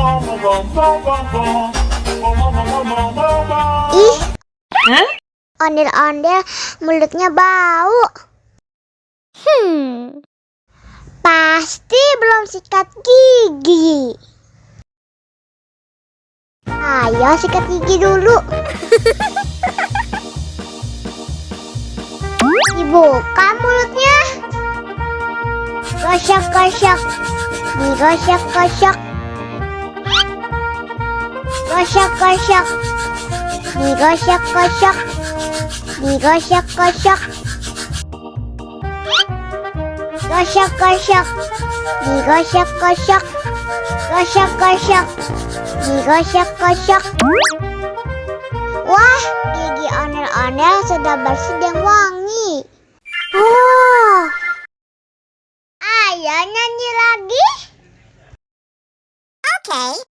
Ih, ondel-ondel mulutnya bau. Pasti belum sikat gigi. Ayo sikat gigi dulu. Dibuka mulutnya. Gosok-gosok. Digosok-gosok. Gosok-gosok. Digosok-gosok. Digosok-gosok. Gosok-gosok. Digosok-gosok. Gosok-gosok. Digosok-gosok. Wah, gigi ondel-ondel sudah bersih dan wangi. Oh, ayo nyanyi lagi. Oke.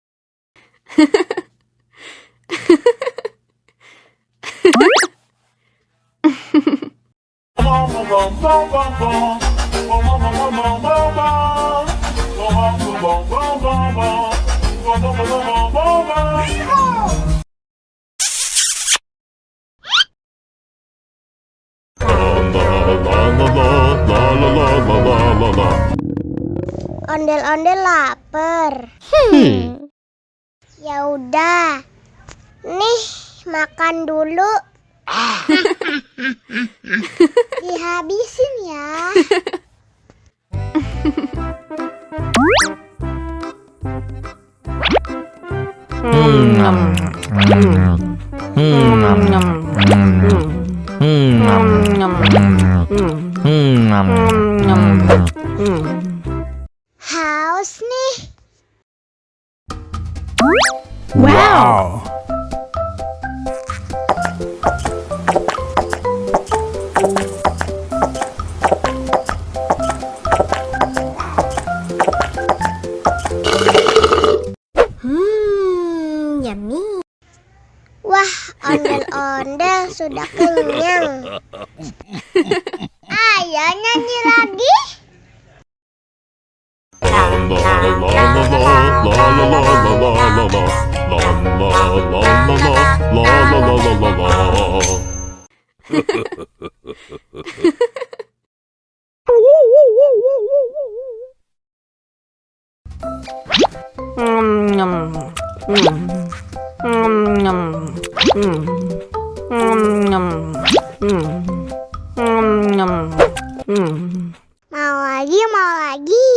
Ondel-ondel lapar. Ya udah. Nih, makan dulu. Dihabisin ya. Haus nih. Wow! Yummy. Wah, ondel-ondel sudah kenyang. Ayo nyanyi lagi. Mau lagi, mau lagi.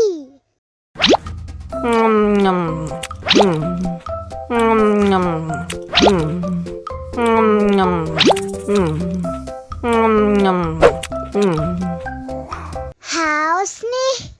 Haus nih.